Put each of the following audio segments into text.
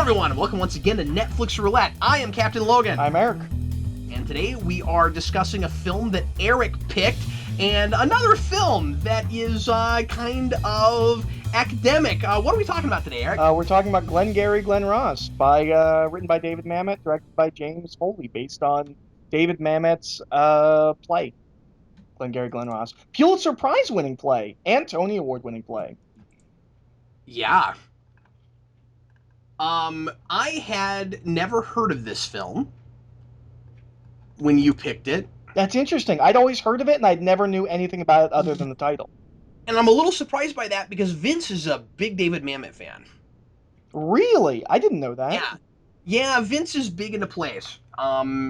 everyone, and welcome once again to Netflix Roulette. I am Captain Logan. I'm Eric. And today we are discussing a film that Eric picked, and another film that is kind of academic. What are we talking about today, Eric? We're talking about Glengarry Glenross, written by David Mamet, directed by James Foley, based on David Mamet's play, Glengarry Glenross. Pulitzer Prize-winning play and Tony Award-winning play. Yeah. I had never heard of this film when you picked it. That's interesting. I'd always heard of it, and I'd never knew anything about it other than the title. And I'm a little surprised by that because Vince is a big David Mamet fan. Really? I didn't know that. Yeah, Vince is big into plays.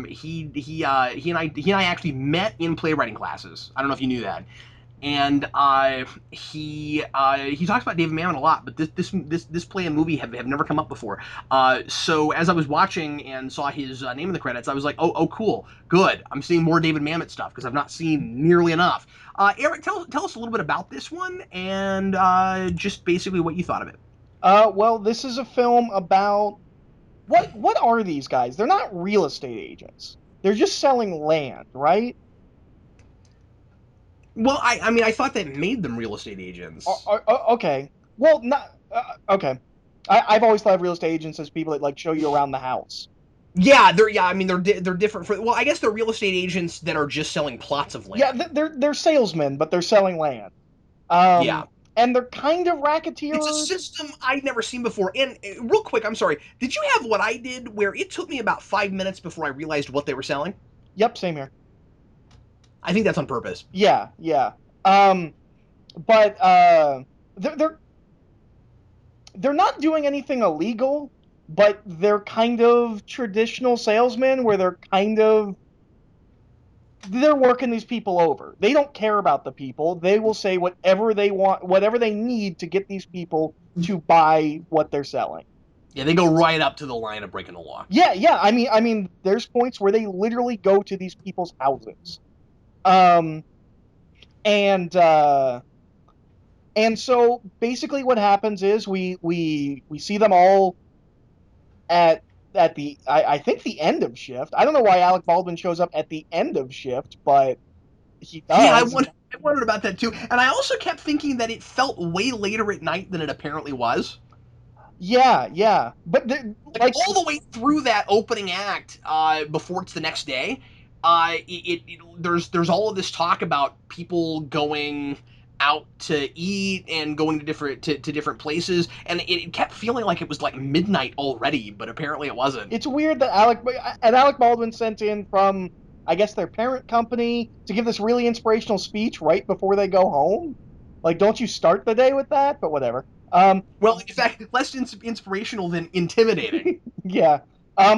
He and I actually met in playwriting classes. I don't know if you knew that. And he talks about David Mamet a lot, but this play and movie have never come up before. So as I was watching and saw his name in the credits, I was like, oh, cool, good. I'm seeing more David Mamet stuff because I've not seen nearly enough. Eric, tell us a little bit about this one and just basically what you thought of it. Well, this is a film about what are these guys? They're not real estate agents. They're just selling land, right? Well, I thought that made them real estate agents. Okay. Well, not okay. I've always thought of real estate agents as people that like show you around the house. Yeah, they're different. I guess they're real estate agents that are just selling plots of land. Yeah, they're salesmen, but they're selling land. Yeah. And they're kind of racketeers. It's a system I'd never seen before. And real quick, I'm sorry. Did you have what I did, where it took me about 5 minutes before I realized what they were selling? Yep, same here. I think that's on purpose. Yeah. But they're not doing anything illegal, but they're kind of traditional salesmen where they're working these people over. They don't care about the people. They will say whatever they want, whatever they need to get these people to buy what they're selling. Yeah, they go right up to the line of breaking the law. Yeah. I mean, there's points where they literally go to these people's houses. And so basically what happens is we see them all at the I think the end of shift. I don't know why Alec Baldwin shows up at the end of shift, but he does. Yeah, I wondered about that too. And I also kept thinking that it felt way later at night than it apparently was. Yeah. But like all the way through that opening act, before it's the next day, there's all of this talk about people going out to eat and going to different places, and it kept feeling like it was like midnight already, but apparently it wasn't. It's weird that Alec Baldwin sent in from, I guess, their parent company to give this really inspirational speech right before they go home. Like, don't you start the day with that? But whatever. Well, in fact, less inspirational than intimidating. Yeah.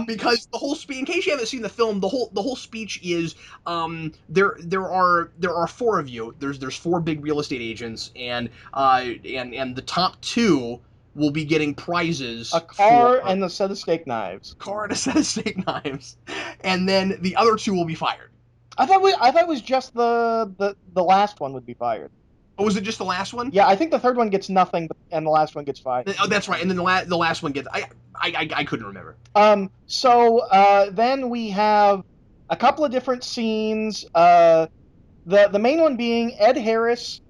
Because the whole speech, in case you haven't seen the film, the whole speech is there are four of you. There's four big real estate agents, and the top two will be getting prizes. A car and a set of steak knives. And then the other two will be fired. I thought it was just the last one would be fired. Oh, was it just the last one? Yeah, I think the third one gets nothing, and the last one gets fired. Oh, that's right. And then the last one gets. I couldn't remember. So then we have a couple of different scenes. The main one being Ed Harris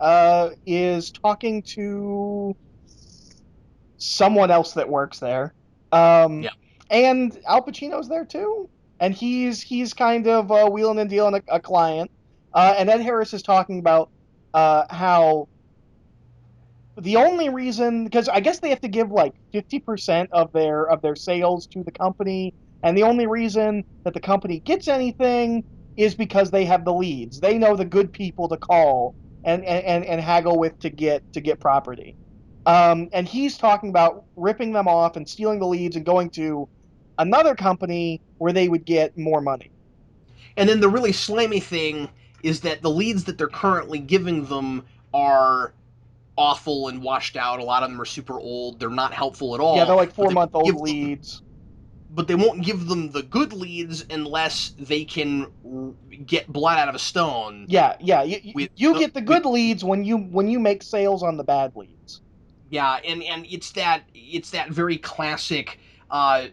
is talking to someone else that works there. Yeah. And Al Pacino's there too, and he's kind of wheeling and dealing a client. And Ed Harris is talking about how the only reason, because I guess they have to give like 50% of their sales to the company, and the only reason that the company gets anything is because they have the leads. They know the good people to call and haggle with to get property. And he's talking about ripping them off and stealing the leads and going to another company where they would get more money. And then the really slimy thing is that the leads that they're currently giving them are awful and washed out. A lot of them are super old. They're not helpful at all. Yeah, they're like 4-month-old leads. But they won't give them the good leads unless they can get blood out of a stone. Yeah. You get the good leads when you make sales on the bad leads. Yeah, and it's that very classic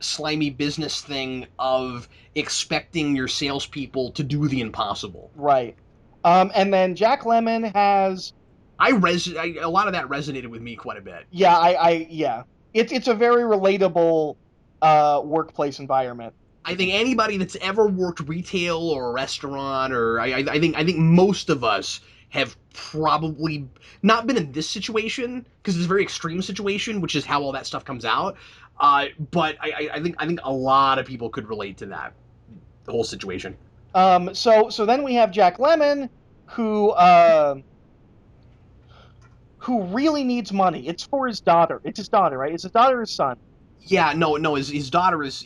slimy business thing of expecting your salespeople to do the impossible. Right. And then Jack Lemmon has, A lot of that resonated with me quite a bit. yeah, yeah. It's a very relatable workplace environment. I think anybody that's ever worked retail or a restaurant, or I think most of us have probably not been in this situation because it's a very extreme situation, which is how all that stuff comes out. But I think a lot of people could relate to that the whole situation. So then we have Jack Lemmon, who who really needs money. It's for his daughter. It's his daughter, right? It's his daughter or his son. Yeah, no, his daughter is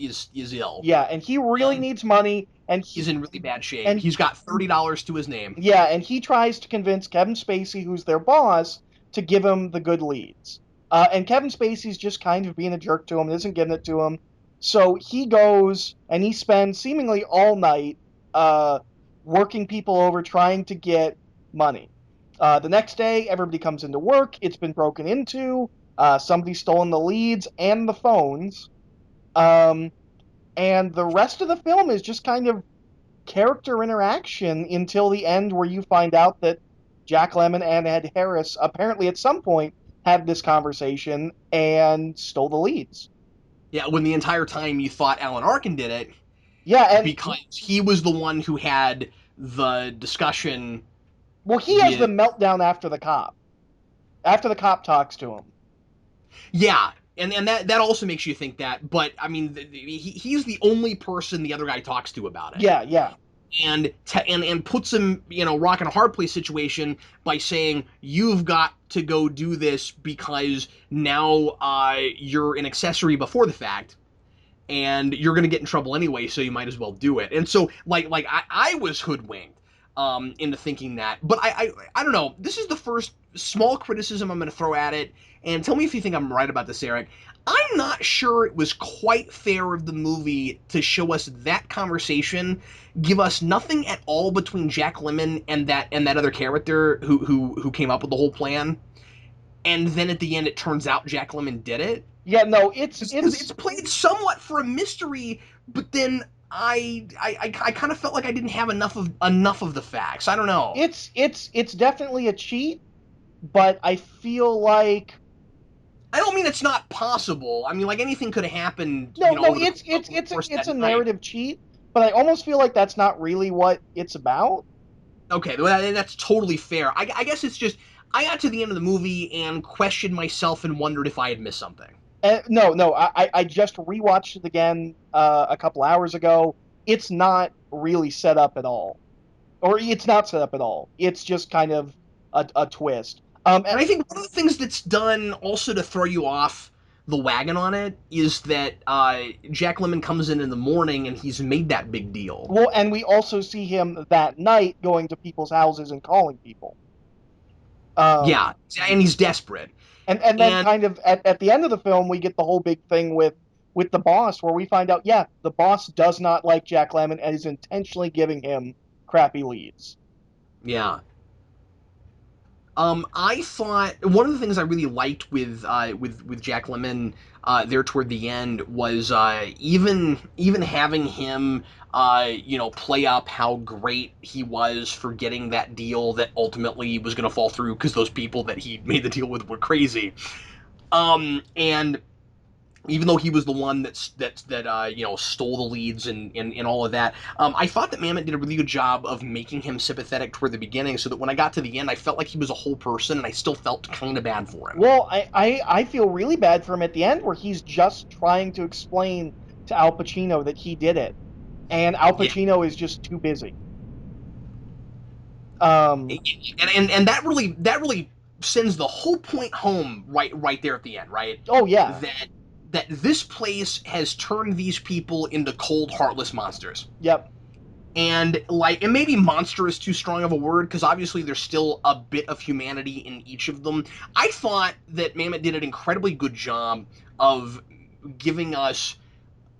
ill. Yeah, and he really And needs money, he's in really bad shape. and He's got $30 to his name. yeah, and he tries to convince Kevin Spacey, who's their boss, to give him the good leads. And Kevin Spacey's just kind of being a jerk to him, isn't giving it to him. So he goes and he spends seemingly all night uh, working people over, trying to get money. The next day, everybody comes into work. It's been broken into. Somebody's stolen the leads and the phones. Um, and the rest of the film is just kind of character interaction until the end, where you find out that Jack Lemmon and Ed Harris apparently at some point had this conversation and stole the leads. Yeah, when the entire time you thought Alan Arkin did it Yeah, and because he was the one who had the discussion well, he has the with. meltdown after the cop. After the cop talks to him. Yeah, and that also makes you think that. But I mean, he's the only person the other guy talks to about it. Yeah, yeah. And puts him rock and a hard place situation by saying you've got to go do this because now you're an accessory before the fact and you're gonna get in trouble anyway, so you might as well do it. And so I was hoodwinked into thinking that. But I don't know. This is the first small criticism I'm gonna throw at it, and tell me if you think I'm right about this, Eric. I'm not sure it was quite fair of the movie to show us that conversation, give us nothing at all between Jack Lemmon and that other character who came up with the whole plan, and then at the end it turns out Jack Lemmon did it. Yeah, no, Because it's played somewhat for a mystery, but then I kind of felt like I didn't have enough of the facts. I don't know. it's definitely a cheat, but I feel like I don't mean it's not possible. I mean, like anything could have happened. no, Over the course of it's a that night. narrative cheat, but I almost feel like that's not really what it's about. Okay, well, that's totally fair. I guess it's just I got to the end of the movie and questioned myself and wondered if I had missed something. No, I just rewatched it again a couple hours ago. It's not really set up at all, or it's not set up at all. It's just kind of a twist. And I think one of the things that's done also to throw you off the wagon on it is that Jack Lemmon comes in the morning and he's made that big deal. Well, and we also see him that night going to people's houses and calling people. Yeah, and he's desperate. And then kind of at the end of the film, we get the whole big thing with the boss, where we find out, yeah, the boss does not like Jack Lemmon and is intentionally giving him crappy leads. Yeah. I thought one of the things I really liked with Jack Lemmon there toward the end was even having him play up how great he was for getting that deal that ultimately was going to fall through because those people that he made the deal with were crazy. And even though he was the one that stole the leads and all of that, I thought that Mamet did a really good job of making him sympathetic toward the beginning, so that when I got to the end, I felt like he was a whole person, and I still felt kind of bad for him. Well, I feel really bad for him at the end, where he's just trying to explain to Al Pacino that he did it, and Al Pacino is just too busy. And that really sends the whole point home right there at the end, right? Oh yeah. That this place has turned these people into cold, heartless monsters. Yep. And maybe monster is too strong of a word, because obviously there's still a bit of humanity in each of them. I thought that Mamet did an incredibly good job of giving us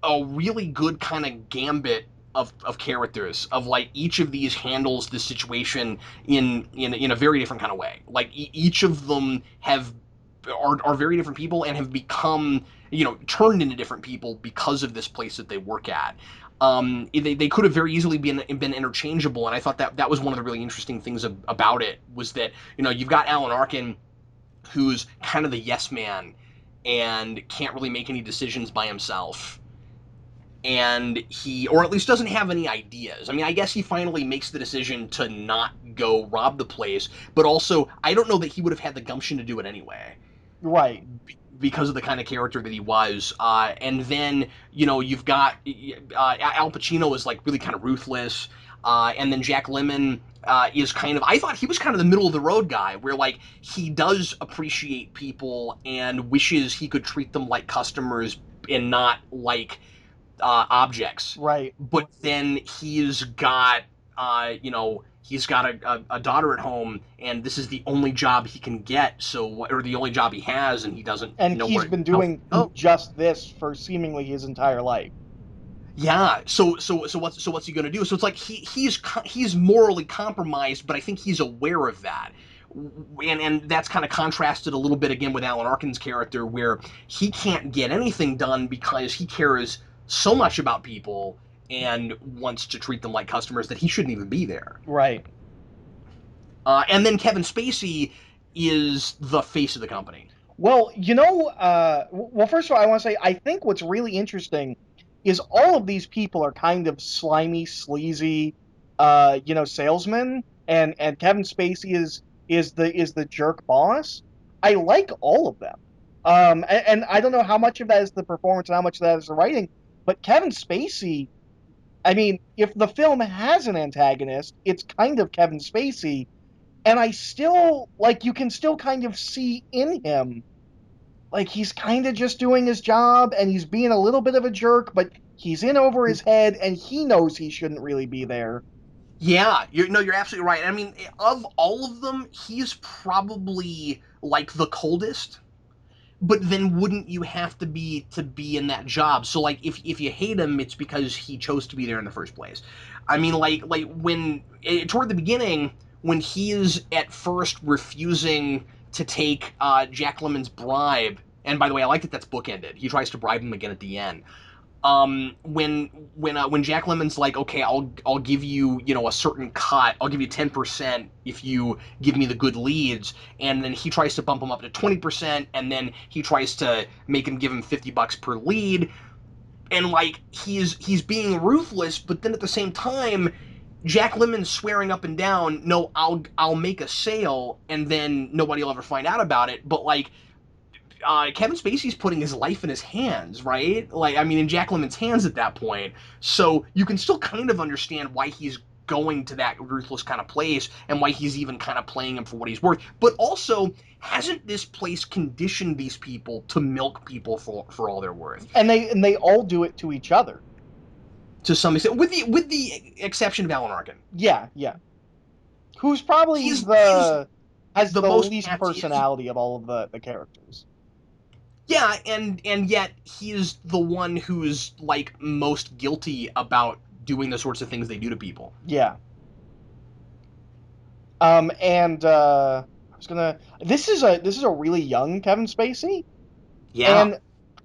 a really good kind of gambit of characters, of each of these handles the situation in a very different kind of way. Each of them have are very different people and have become, turned into different people because of this place that they work at. They could have very easily been interchangeable, and I thought that was one of the really interesting things about it, was that, you've got Alan Arkin, who's kind of the yes man and can't really make any decisions by himself, and or at least doesn't have any ideas. I mean, I guess he finally makes the decision to not go rob the place, but also I don't know that he would have had the gumption to do it anyway, Right. because of the kind of character that he was. And then, you've got Al Pacino is like really kind of ruthless. And then Jack Lemmon is kind of, I thought he was kind of the middle of the road guy, where like he does appreciate people and wishes he could treat them like customers and not like objects. Right. But then he's got a daughter at home, and this is the only job he can get, or the only job he has, and he doesn't And know he's where been else to doing go. just this for seemingly his entire life. Yeah. So what's he gonna do? So it's like he's morally compromised, but I think he's aware of that. And that's kind of contrasted a little bit again with Alan Arkin's character, where he can't get anything done because he cares so much about people and wants to treat them like customers that he shouldn't even be there. Right. And then Kevin Spacey is the face of the company. Well, first of all, I want to say I think what's really interesting is all of these people are kind of slimy, sleazy, salesmen, and Kevin Spacey is the jerk boss. I like all of them, and I don't know how much of that is the performance and how much of that is the writing, but Kevin Spacey. I mean, if the film has an antagonist, it's kind of Kevin Spacey, and I still like you can still kind of see in him like he's kind of just doing his job and he's being a little bit of a jerk, but he's in over his head and he knows he shouldn't really be there. Yeah, you're absolutely right. I mean, of all of them, he's probably like the coldest. But then wouldn't you have to be in that job? So like if you hate him, it's because he chose to be there in the first place. I mean, like when toward the beginning, when he is at first refusing to take Jack Lemmon's bribe, and by the way, I like that that's bookended. He tries to bribe him again at the end. When Jack Lemmon's like, okay, I'll give you, a certain cut, I'll give you 10% if you give me the good leads, and then he tries to bump him up to 20%, and then he tries to make him give him $50 per lead, and like he's being ruthless, but then at the same time, Jack Lemmon's swearing up and down, no, I'll make a sale, and then nobody will ever find out about it, but like Kevin Spacey's putting his life in his hands, right? Like, I mean, in Jack Lemmon's hands at that point. So you can still kind of understand why he's going to that ruthless kind of place and why he's even kind of playing him for what he's worth. But also, hasn't this place conditioned these people to milk people for all they're worth? And they all do it to each other. To some extent, with the exception of Alan Arkin. Yeah, yeah. Who's probably He's has the the most least nasty. personality of all of the characters. Yeah, and yet he is the one who's like most guilty about doing the sorts of things they do to people. Yeah. And I was gonna. This is a really young Kevin Spacey, Yeah. and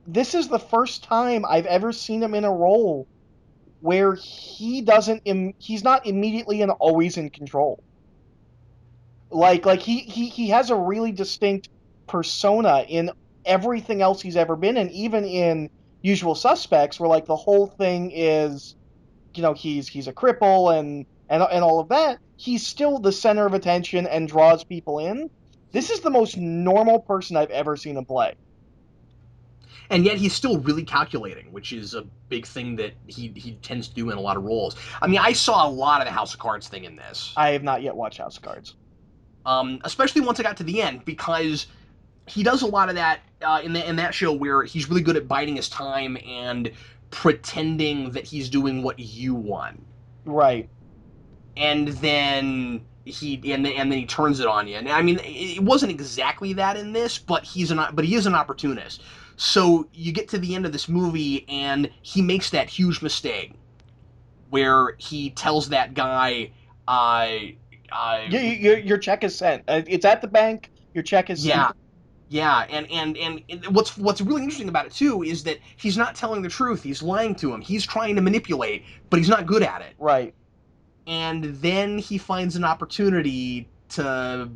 this is the first time I've ever seen him in a role where he's not immediately and always in control. Like he has a really distinct persona in everything else he's ever been in, even in Usual Suspects, where like the whole thing is, he's a cripple and all of that. He's still the center of attention and draws people in. This is the most normal person I've ever seen him play. And yet he's still really calculating, which is a big thing that he tends to do in a lot of roles. I mean, I saw a lot of the House of Cards thing in this, I have not yet watched House of Cards. especially once I got to the end, because he does a lot of that in that show, where he's really good at biding his time and pretending that he's doing what you want, Right. and then he turns it on you. And I mean, it wasn't exactly that in this, but he is an opportunist. So you get to the end of this movie, and he makes that huge mistake where he tells that guy, uh, Your check is sent. It's at the bank. Your check is sent. yeah, Yeah, and what's really interesting about it too is that he's not telling the truth. He's lying to him. He's trying to manipulate, but he's not good at it. Right. And then he finds an opportunity to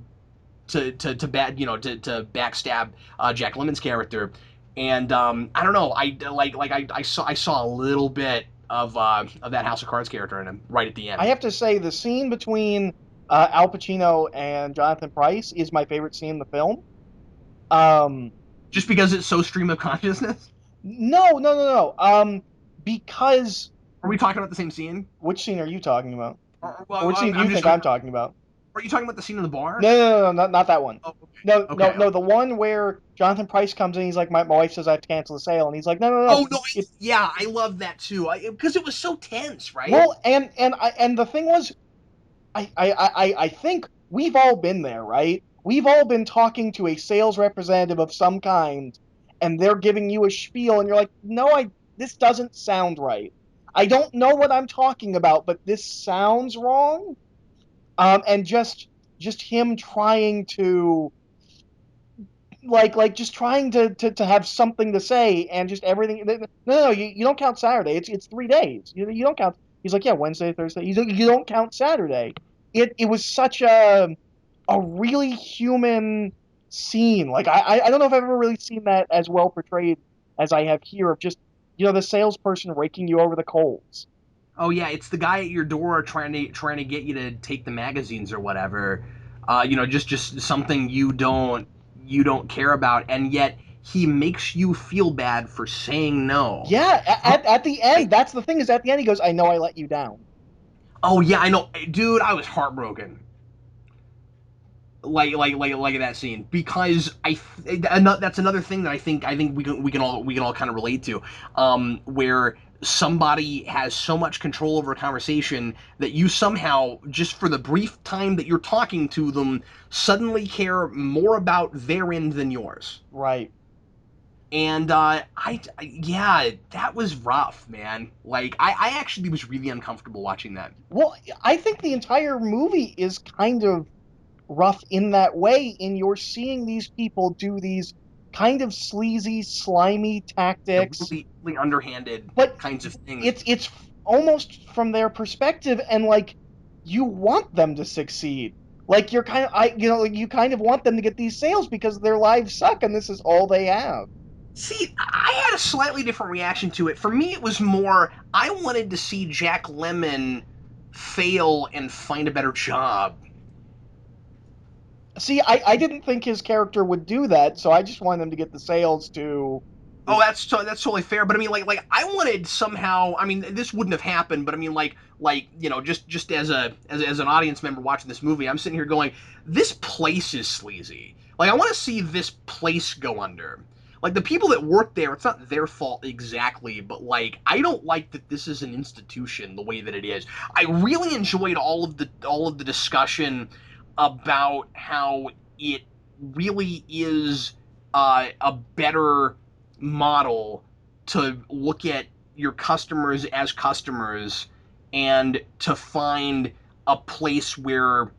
backstab Jack Lemmon's character, and I don't know. I saw a little bit of that House of Cards character in him right at the I end. have to say the scene between Al Pacino and Jonathan Pryce is my favorite scene in the film. Um, Just because it's so stream of consciousness. no, no, no, no. Because Are we talking about the same scene? which scene are you talking about? Or Well, which scene do I'm you just. think I'm talking about? Are you talking about the scene in the bar? No, no, no, no, not that one. Oh, okay. No, no, Okay. no. The one where Jonathan Pryce comes in, he's like, my wife says I have to cancel the sale, and he's like, no, no, no. Oh no, yeah, I love that too. Because it was so tense, right? Well, and the thing was, I think we've all been there, right? We've all been talking to a sales representative of some kind, and they're giving you a spiel, and you're like, no, this doesn't sound right. I don't know what I'm talking about, but this sounds wrong. And just him trying to just trying to have something to say and just everything. No, no, you don't count Saturday. It's 3 days. You don't count. He's like, yeah, Wednesday, Thursday. He's like, you don't count Saturday. It was such a really human scene. Like I don't know if I've ever really seen that as well portrayed as I have here of just the salesperson raking you over the coals. Oh yeah, it's the guy at your door trying to get you to take the magazines or whatever. Just something you don't care about, and yet he makes you feel bad for saying no. Yeah, at the I, end, that's the thing is at the end he goes, I know I let you down. oh yeah, I know, dude. I was heartbroken. Like in that scene because that's another thing that I think we can all kind of relate to, where somebody has so much control over a conversation that you somehow, just for the brief time that you're talking to them, suddenly care more about their end than yours. Right. And yeah, that was rough, man. Like I actually was really uncomfortable watching that. Well, I think the entire movie is kind of rough in that way, in you're seeing these people do these kind of sleazy, slimy Yeah, tactics, really, really underhanded but kinds of things. it's almost from their perspective, and like you want them to succeed. Like you're kind of like you kind of want them to get these sales because their lives suck and this is all they have. See, I had a slightly different reaction to it. For me, it was more I wanted to see Jack Lemmon fail and find a better job. See, I didn't think his character would do that, so I just wanted him to get the sales to. Oh, that's totally fair. But I mean, like I wanted somehow. I mean, this wouldn't have happened. But I mean, just as an audience member watching this movie, I'm sitting here going, this place is sleazy. Like I want to see this place go under. Like the people that work there, it's not their fault exactly, but like I don't like that this is an institution the way that it is. I really enjoyed all of the discussion about how it really is a better model to look at your customers as customers and to find a place where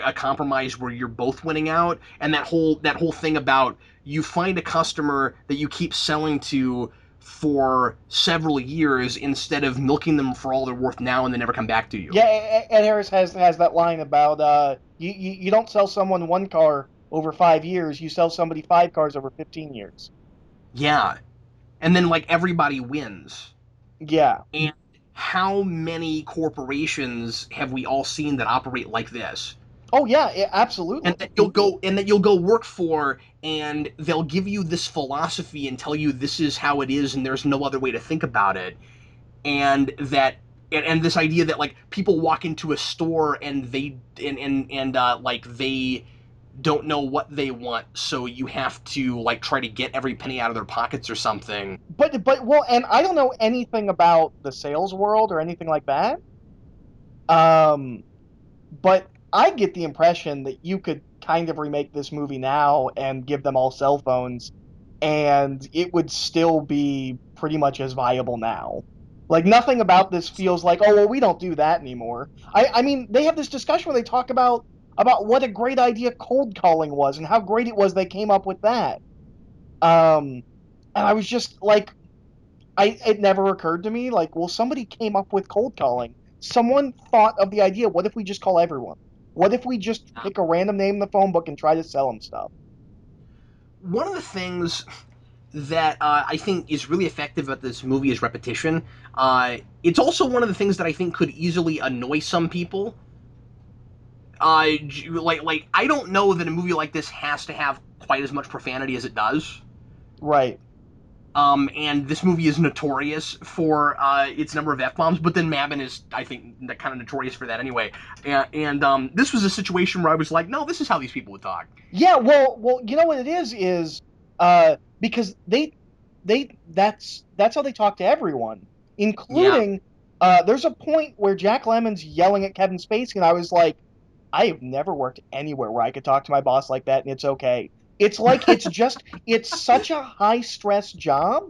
a compromise where you're both winning out, and that whole thing about you find a customer that you keep selling to for several years instead of milking them for all they're worth now and they never come back to you. Yeah, Ed Harris has that line about you don't sell someone one car over 5 years, you sell somebody 5 cars over 15 years. Yeah, and then like everybody wins. Yeah. And how many corporations have we all seen that operate like this? Oh yeah, absolutely. And that you'll go work for, and they'll give you this philosophy and tell you this is how it is and there's no other way to think about it. And this idea that like people walk into a store and they don't know what they want, so you have to like try to get every penny out of their pockets or something. But well, and I don't know anything about the sales world or anything like that. Um, but I get the impression that you could kind of remake this movie now and give them all cell phones, and it would still be pretty much as viable now. Like nothing about this feels like, oh well, we don't do that anymore. I mean, they have this discussion where they talk about about what a great idea cold calling was and how great it was they came up with that. And I was just like, it never occurred to me, like, well, somebody came up with cold calling. Someone thought of the idea, what if we just call everyone? What if we just pick a random name in the phone book and try to sell them stuff? One of the things that I think is really effective about this movie is repetition. It's also one of the things that I think could easily annoy some people. Like I don't know that a movie like this has to have quite as much profanity as it does. Right. And this movie is notorious for its number of f bombs, but then Mamet is, I think, kind of notorious for that anyway. And this was a situation where I was like, no, this is how these people would talk. Yeah, well, you know what it is because that's how they talk to everyone, Yeah, including there's a point where Jack Lemmon's yelling at Kevin Spacey, and I was like, I have never worked anywhere where I could talk to my boss like that and it's okay. It's like it's such a high stress job,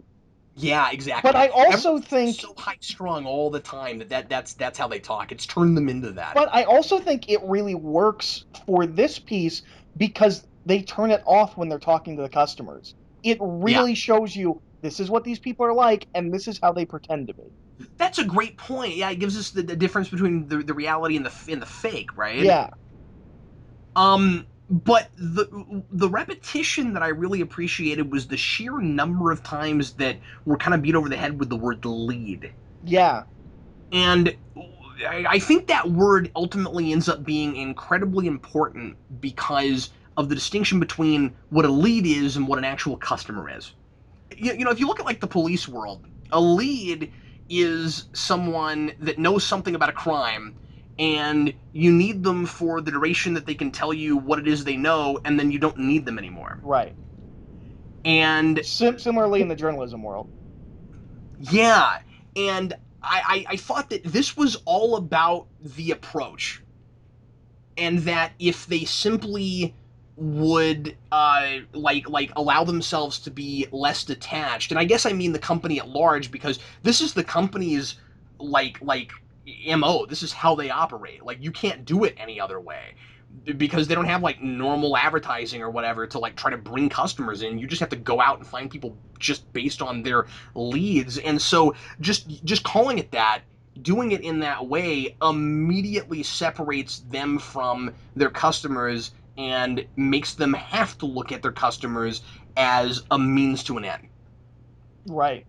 yeah, but I exactly. also Everyone's think so high strung all the time that's how they talk. It's turned them into that. but I also think it really works for this piece because they turn it off when they're talking to the customers. It Yeah, really shows you this is what these people are like and this is how they pretend to be. that's a great point. Yeah, it gives us the difference between the reality and the fake, right? Yeah. But the repetition that I really appreciated was the sheer number of times that we're kind of beat over the head with the word lead. Yeah. And I think that word ultimately ends up being incredibly important because of the distinction between what a lead is and what an actual customer is. You know, if you look at like the police world, a lead is someone that knows something about a crime and you need them for the duration that they can tell you what it is they know, and then you don't need them anymore. Right. And Similarly in the journalism world. yeah, and I thought that this was all about the approach, and that if they simply would like allow themselves to be less detached, and I guess I mean the company at large, because this is the company's like mo, this is how they operate. Like you can't do it any other way because they don't have like normal advertising or whatever to like try to bring customers in. You just have to go out and find people just based on their leads. And so just calling it that, doing it in that way, immediately separates them from their customers and makes them have to look at their customers as a means to an end. Right.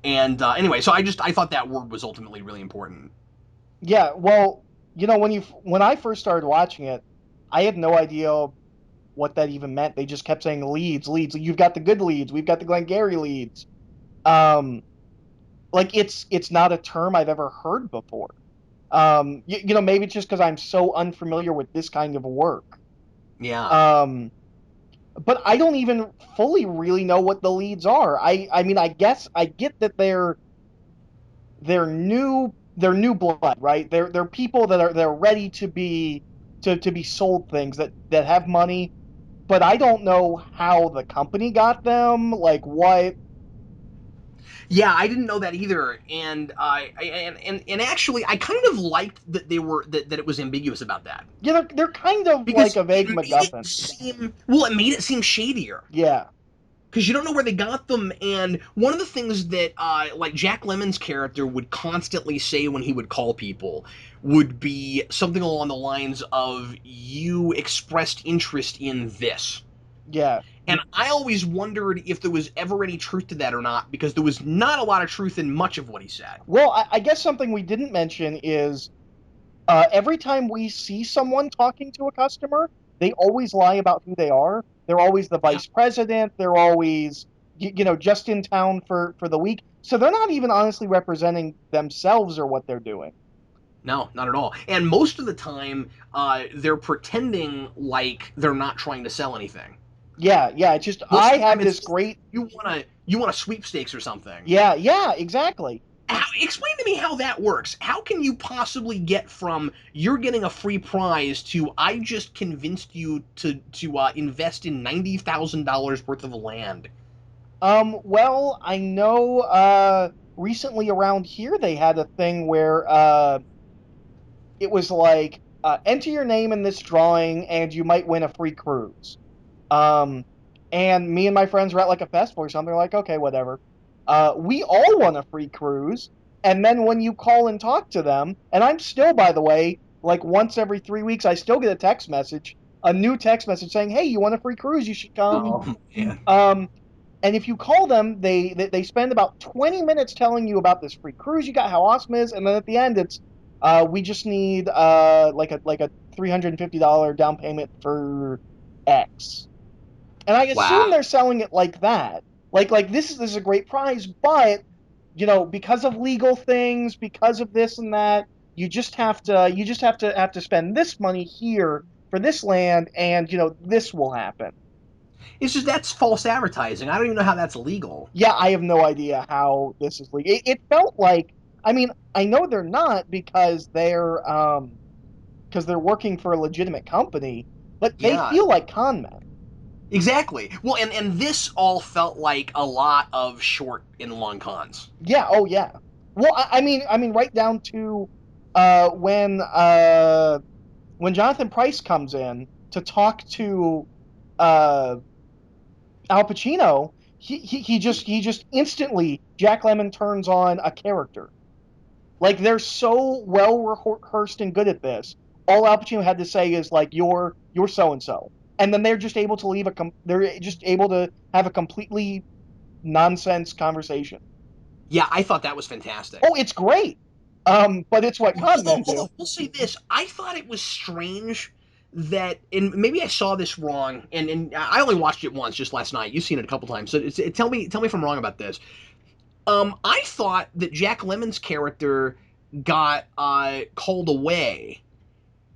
And anyway, so I thought that word was ultimately really important. Yeah, well, when I first started watching it, I had no idea what that even meant. They just kept saying leads, leads. You've got the good leads. We've got the Glengarry leads. Um, like it's not a term I've ever heard before. Maybe it's just because I'm so unfamiliar with this kind of work. Yeah. Um, but I don't even fully really know what the leads are. I mean, I guess I get that they're new blood, right? They're people they're ready to be sold things that have money, but I don't know how the company got them, like what. Yeah, I didn't know that either, and and actually, I kind of liked that that it was ambiguous about that, They're kind of like because a it vague made it MacGuffin. seem, well, it made it seem shadier Yeah. because you don't know where they got them. And one of the things that like Jack Lemmon's character would constantly say when he would call people would be something along the lines of, "You expressed interest in this." Yeah. And I always wondered if there was ever any truth to that or not, because there was not a lot of truth in much of what he said. Well, I guess something we didn't mention is every time we see someone talking to a customer, they always lie about who they are. They're always the Yeah. vice president. They're always, just in town for the week. So they're not even honestly representing themselves or what they're doing. No, not at all. And most of the time, they're pretending like they're not trying to sell anything. Yeah, yeah. It's just Most I of the time, have it's this just like, great. you want a sweepstakes or something. Yeah, yeah, exactly. Explain to me how that works. How can you possibly get from you're getting a free prize to I just convinced you to invest in $90,000 worth of land? Well, I know recently around here they had a thing where it was like, enter your name in this drawing and you might win a free cruise. Um, and me and my friends were at like a festival or something, like, okay, whatever. We all won a free cruise. And then when you call and talk to them, and I'm still, by the way, like once every 3 weeks, I still get a new text message saying, hey, you want a free cruise? You should come. Oh man. Um, and if you call them, they spend about 20 minutes telling you about this free cruise you got, how awesome it is, and then at the end it's, we just need like a $350 down payment for X. And I assume Wow. they're selling it like that. Like this is a great prize, but because of legal things, because of this and that, you just have to spend this money here for this land, and this will happen. It's just that's false advertising. I don't even know how that's legal. Yeah, I have no idea how this is legal. It felt like, I mean, I know they're not because they're working for a legitimate company, but they Yeah, feel like con men. exactly. Well, and this all felt like a lot of short and long cons. Yeah, oh yeah. Well, I mean, right down to uh, when uh, when Jonathan Price comes in to talk to uh, Al Pacino, he just instantly, Jack Lemmon turns on a character. Like, they're so well rehearsed and good at this. All Al Pacino had to say is like, you're so and so, and then they're just able to have a completely nonsense conversation. Yeah, I thought that was fantastic. Oh, it's great. But it's what con men Although do. we'll say this, I thought it was strange that, and maybe I saw this wrong, and I only watched it once, just last night. You've seen it a couple times, so tell me if I'm wrong about this. I thought that Jack Lemmon's character got called away,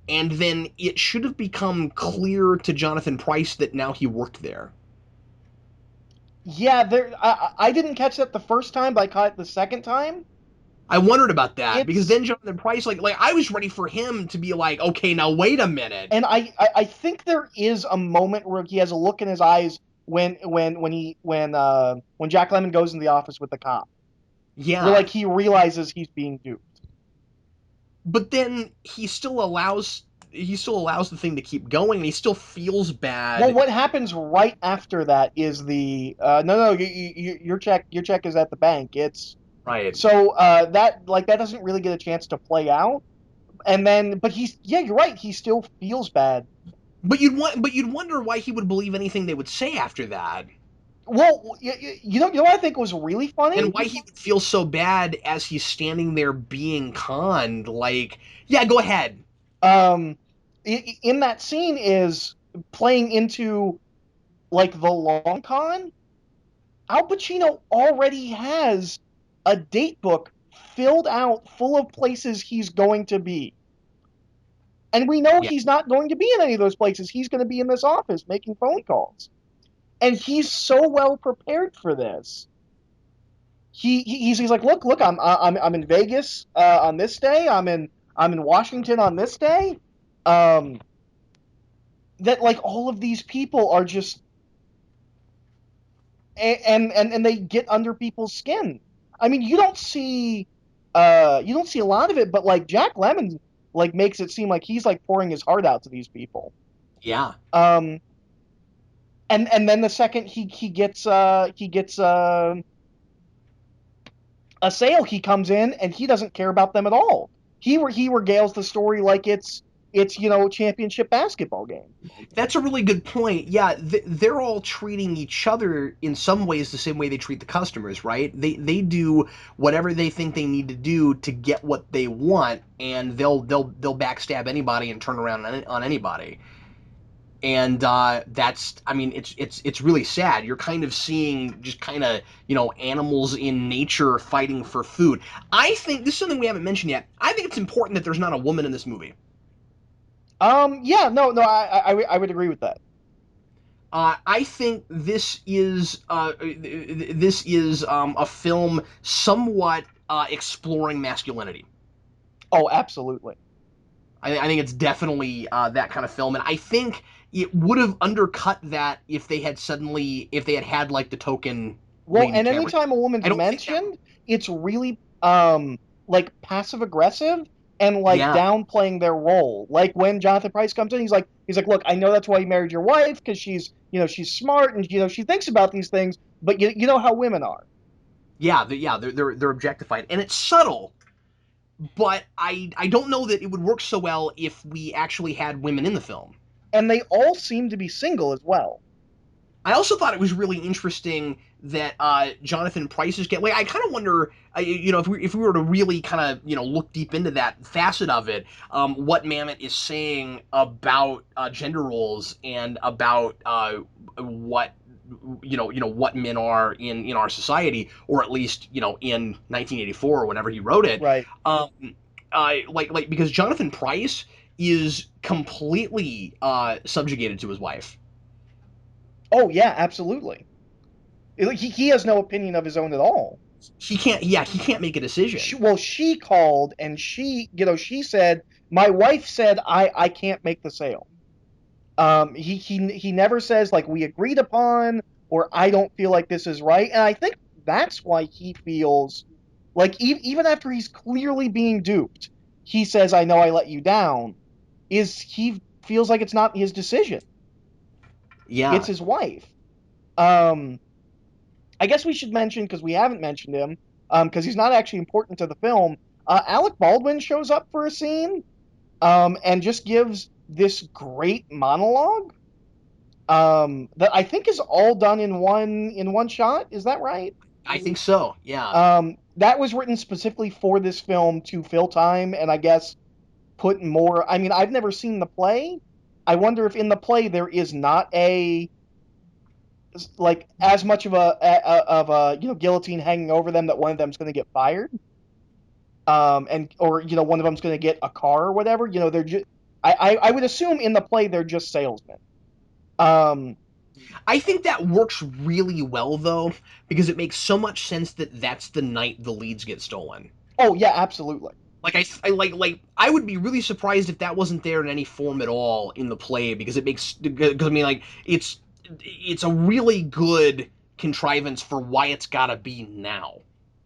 and then it should have become clear to Jonathan Price that now he worked there. Yeah, I didn't catch that the first time, but I caught it the second time. I wondered about that because It's then Jonathan Price, like I was ready for him to be like, okay, now wait a minute. and I think there is a moment where he has a look in his eyes when Jack Lemmon goes in the office with the cop, where Yeah, like he realizes he's being duped. but then he still allows the thing to keep going, and he still feels Well, bad. what happens right after that is the no, your check is at the bank. It's Right. so that doesn't really get a chance to play out. And then, but yeah, you're right. He still feels bad. But you'd wonder why he would believe anything they would say after that, Well, you know what I think was really and funny? why he would feel so bad as he's standing there being conned. Like, yeah, go ahead. Um, in that scene is playing into like the long con. Al Pacino already has a date book filled out full of places he's going to be. And we know Yeah, he's not going to be in any of those places. He's going to be in this office making phone calls. And he's so well prepared for this. He's like, look, I'm in Vegas on this day. I'm in Washington on this day. Um, that like all of these people are just, and they get under people's skin. I mean, you don't see a lot of it, but like Jack Lemmon like makes it seem like he's like pouring his heart out to these people. yeah. Um, and then the second he gets a sale, he comes in and he doesn't care about them at all. He regales the story like it's championship basketball game. That's a really good point. Yeah, they're all treating each other in some ways the same way they treat the customers, right? They do whatever they think they need to do to get what they want, and they'll backstab anybody and turn around on anybody. And that's, I mean, it's really sad. You're kind of seeing just kind of animals in nature fighting for food. I think this is something we haven't mentioned yet. I think it's important that there's not a woman in this movie. Yeah, no, I would agree with that. I think this is a film somewhat exploring masculinity. Oh, absolutely. I think it's definitely that kind of film, and I think it would have undercut that if they had like the token Well, lady and character. anytime a woman's I don't think that. mentioned, it's really like passive aggressive, and like Yeah. downplaying their role. Like when Jonathan Pryce comes in, he's like, look, I know that's why you married your wife because she's smart and she thinks about these things, but you know how women are, They're objectified, and it's subtle, but I don't know that it would work so well if we actually had women in the film. and they all seem to be single as well. I also thought it was really interesting that Jonathan Pryce is getting. Like, I kind of wonder, if we were to really kind of look deep into that facet of it, what Mamet is saying about gender roles and about what what men are in our society, or at least in 1984 or whenever he wrote it. Right. Um, because Jonathan Pryce is completely subjugated to his wife. Oh yeah, absolutely. He has no opinion of his own at all. He can't. Yeah, he can't make a decision. She called and she said, my wife said I can't make the sale. He never says like we agreed upon or I don't feel like this is right, and I think that's why he feels like even after he's clearly being duped, he says I know I let you down. Is he feels like it's not his decision? It's Yeah, his wife. Um, I guess we should mention because we haven't mentioned him because he's not actually important to the film. Alec Baldwin shows up for a scene and just gives this great monologue that I think is all done in one shot. Is that right? I think so. Yeah, That was written specifically for this film to fill time, and I guess put more. I mean, I've never seen the play. I wonder if in the play there is not a like as much of a guillotine hanging over them that one of them's going to get fired, and or one of them's going to get a car or whatever. They're just. I would assume in the play they're just salesmen. Um, I think that works really well though, because it makes so much sense that that's the night the leads get stolen. oh yeah, absolutely. Like I would be really surprised if that wasn't there in any form at all in the play, because it makes, because I mean, like, it's a really good contrivance for why it's got to be now.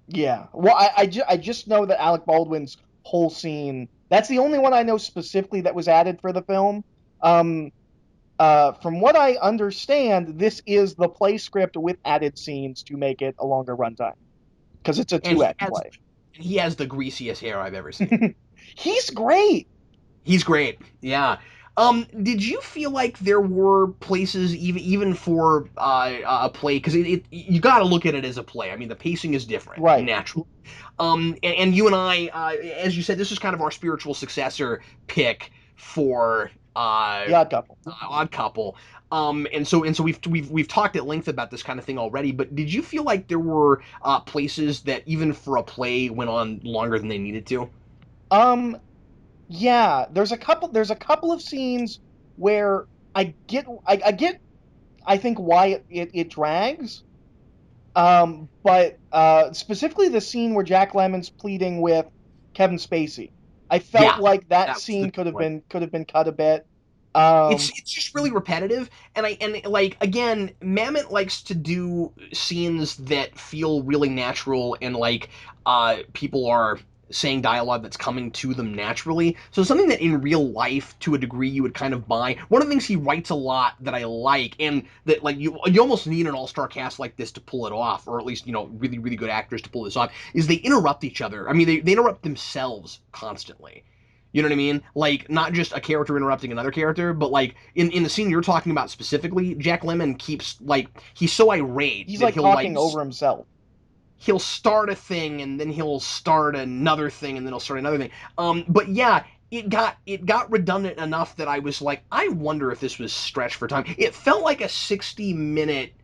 Yeah. Well, I just know that Alec Baldwin's whole scene. That's the only one I know specifically that was added for the film. Um, from what I understand, this is the play script with added scenes to make it a longer runtime because it's a And two-act play. he has the greasiest hair I've ever seen. He's great. He's great. Yeah. Did you feel like there were places, even for a play, because you got to look at it as a play. I mean, the pacing is different Right. naturally. And you and I, as you said, this is kind of our spiritual successor pick for The Odd Couple. Odd Couple. And so we've talked at length about this kind of thing already. But did you feel like there were places that even for a play went on longer than they needed to? Um, yeah. There's a couple of scenes where I get I think why it drags. But specifically the scene where Jack Lemmon's pleading with Kevin Spacey, I felt Yeah, like that that was the scene could big have one. been cut a bit. It's just really repetitive, and like, again, Mamet likes to do scenes that feel really natural, and like people are saying dialogue that's coming to them naturally. So something that in real life, to a degree, you would kind of buy. One of the things he writes a lot that I like, and that, like, you almost need an all-star cast like this to pull it off, or at least really really good actors to pull this off, is they interrupt each other. I mean, they interrupt themselves constantly. You know what I mean? Like, not just a character interrupting another character, but like in the scene you're talking about specifically, Jack Lemmon keeps, like, he's so irate He's that like he'll like talking over himself. he'll start a thing, and then he'll start another thing, and then he'll start another thing. But yeah, it got redundant enough that I was like, I wonder if this was stretched for time. It felt like a 60-minute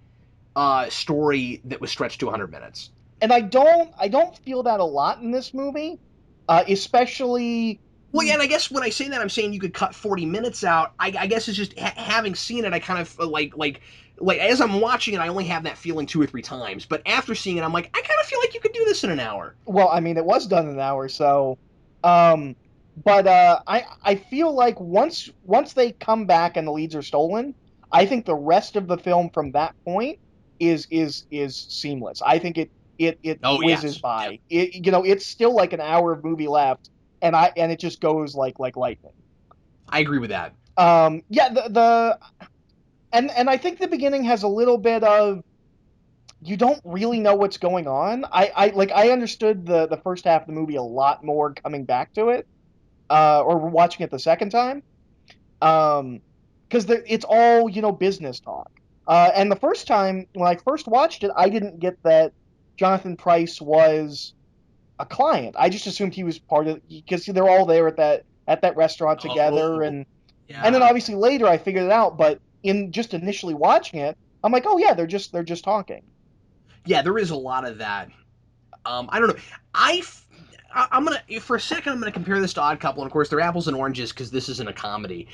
story that was stretched to 100 minutes. And I don't feel that a lot in this movie, especially. Well, yeah, and I guess when I say that, I'm saying you could cut 40 minutes out. I guess it's just having seen it, I kind of like as I'm watching it, I only have that feeling two or three times. But after seeing it, I'm like, I kind of feel like you could do this in an hour. Well, I mean, it was done in an hour, so. Um, but I feel like once they come back and the leads are stolen, I think the rest of the film from that point is seamless. I think it Oh whizzes yes, yeah. by. It's still like an hour of movie left, and it just goes like lightning. I agree with that. Yeah, the and I think the beginning has a little bit of, you don't really know what's going on. I understood the first half of the movie a lot more coming back to it, or watching it the second time, because it's all, business talk. And the first time when I first watched it, I didn't get that Jonathan Pryce was a client. I just assumed he was part of, because they're all there at that restaurant together, Oh, and then yeah. obviously later I figured it out. But in just initially watching it, I'm like, oh yeah, they're just talking. Yeah, there is a lot of that. I don't know. I, f- I'm gonna for a second I'm gonna compare this to Odd Couple, and of course they're apples and oranges because this isn't a comedy.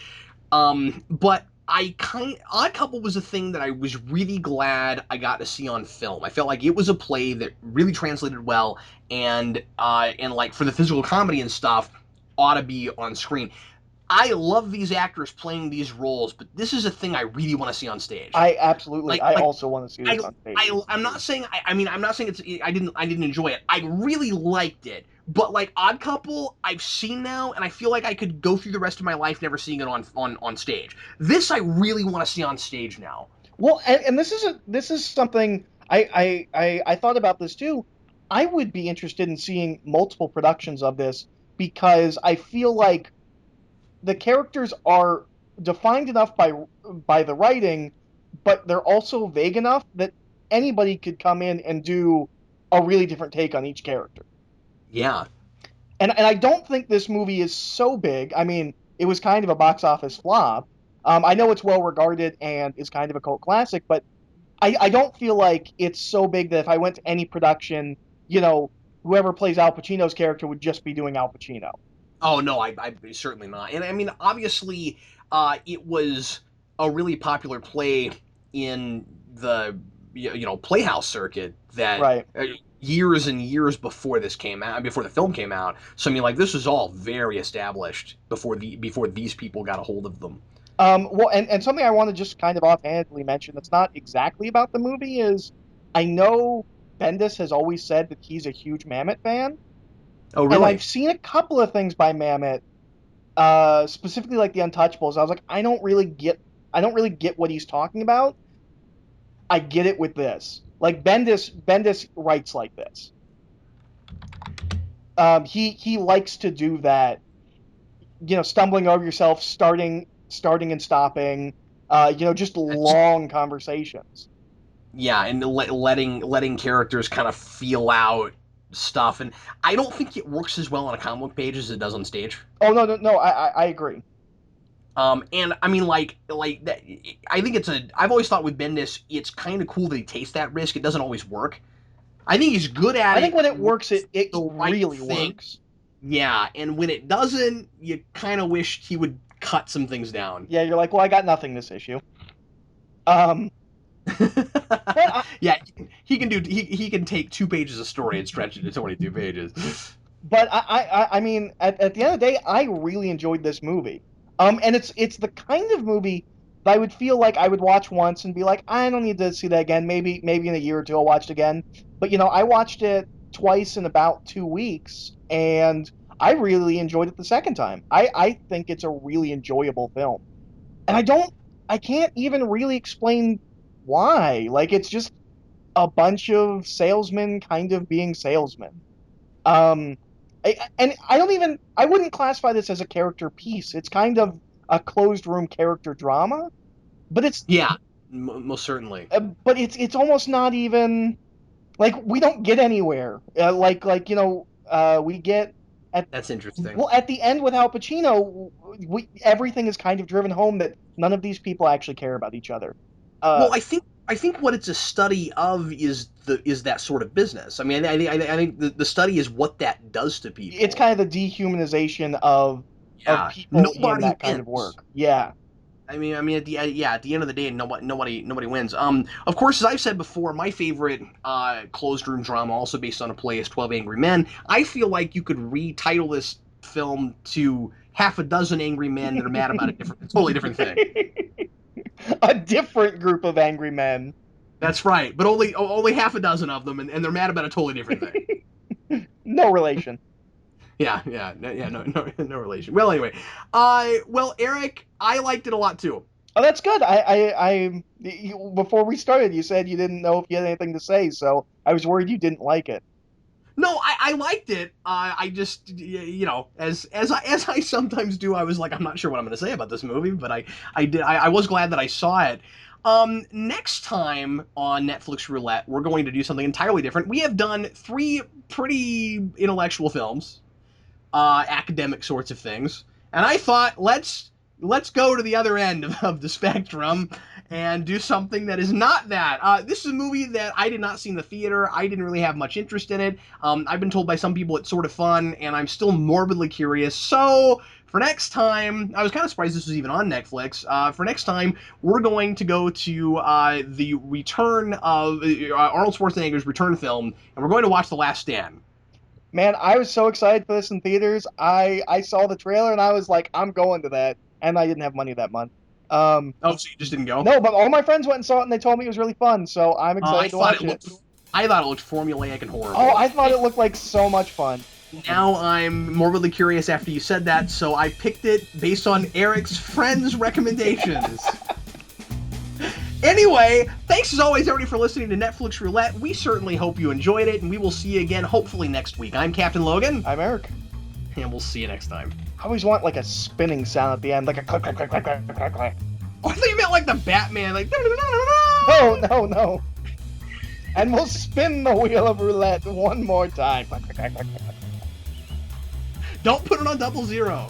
But Odd Couple was a thing that I was really glad I got to see on film. I felt like it was a play that really translated well, and like for the physical comedy and stuff, ought to be on screen. I love these actors playing these roles, but this is a thing I really want to see on stage. I Like also want to see I this on stage. I'm not saying I mean I'm not saying it's I didn't enjoy it. I really liked it. But like Odd Couple, I've seen now, and I feel like I could go through the rest of my life never seeing it on stage. This I really want to see on stage now. Well, and this is something I thought about this too. I would be interested in seeing multiple productions of this, because I feel like the characters are defined enough by the writing, but they're also vague enough that anybody could come in and do a really different take on each character. Yeah, And I don't think this movie is so big. I mean, it was kind of a box office flop. I know it's well regarded and is kind of a cult classic, but I don't feel like it's so big that if I went to any production, whoever plays Al Pacino's character would just be doing Al Pacino. oh no, I certainly not. And I mean, obviously, it was a really popular play in the playhouse circuit that Right. years and years before this came out, before the film came out. So I mean, like this was all very established before these people got a hold of them. Well, and something I want to just kind of offhandedly mention that's not exactly about the movie is, I know Bendis has always said that he's a huge Mamet fan, Oh and I've really? seen a couple of things by Mamet, specifically like the Untouchables. I was like, I don't really get what he's talking about. I get it with this. Like Bendis writes like this. He likes to do that, stumbling over yourself, starting and stopping, just That's, long conversations. yeah, and letting characters kind of feel out stuff, and I don't think it works as well on a comic book page as it does on stage. Oh no, no, no, I agree. And I mean, like that. I think it's a. I've always thought with Bendis, it's kind of cool that he takes that risk. It doesn't always work. I think he's good at I think it when it when works, it's it the right really thing. works. Yeah, and when it doesn't, you kind of wish he would cut some things down. Yeah, you're like, well, I got nothing this issue. Um, but I, Yeah, he can do. He can take 2 pages of story and stretch it to 22 pages. but I mean, at the end of the day, I really enjoyed this movie. And it's the kind of movie that I would feel like I would watch once and be like, I don't need to see that again. Maybe in a year or two I'll watch it again. But I watched it twice in about 2 weeks, and I really enjoyed it the second time. I think it's a really enjoyable film, and I can't even really explain why. Like, it's just a bunch of salesmen kind of being salesmen. Um, and I wouldn't classify this as a character piece. It's kind of a closed room character drama, but Yeah, most certainly. it's almost not even like, we don't get anywhere. We get at That's interesting. well, at the end with Al Pacino, everything is kind of driven home that none of these people actually care about each other. Uh, Well, I think what it's a study of is that sort of business. I mean, I think the study is what that does to it's people. kind of the dehumanization of Yeah, people in nobody that kind of wins. work. Yeah. At the end of the day, nobody wins. Of course, as I've said before, my favorite closed room drama, also based on a play, is 12 Angry Men. I feel like you could retitle this film to half a dozen angry men that are mad about a totally different thing. A different group of angry men. That's right, but only half a dozen of them, and they're mad about a totally different thing. No relation. Yeah, yeah, no relation. Well, anyway, well, Eric, I liked it a lot too. Oh, that's good. Before we started, you said you didn't know if you had anything to say, so I was worried you didn't like it. No, I liked it. I just, as I sometimes do, I was like, I'm not sure what I'm going to say about this movie, but I did. I was glad that I saw it. Next time on Netflix Roulette, we're going to do something entirely different. We have done three pretty intellectual films, academic sorts of things, and I thought let's go to the other end of the spectrum and do something that is not that. This is a movie that I did not see in the theater. I didn't really have much interest in it. I've been told by some people it's sort of fun, and I'm still morbidly curious. So for next time, I was kind of surprised this was even on Netflix. For next time, we're going to go to the return of Arnold Schwarzenegger's return film, and we're going to watch The Last Stand. Man, I was so excited for this in theaters. I saw the trailer and I was like, I'm going to that, and I didn't have money that month. Oh, so you just didn't go? No, but all my friends went and saw it, and they told me it was really fun, so I'm excited to watch it. I thought it looked formulaic and horrible. Oh, I thought it looked like so much fun. Now I'm morbidly curious after you said that, so I picked it based on Eric's friends' recommendations. Anyway, thanks as always, everybody, for listening to Netflix Roulette. We certainly hope you enjoyed it, and we will see you again, hopefully, next week. I'm Captain Logan. I'm Eric. And we'll see you next time. I always want, like, a spinning sound at the end, like a click, click, click, click, click, click, click. Oh, I thought you meant like the Batman, like... No. And we'll spin the wheel of roulette one more time. Don't put it on 00.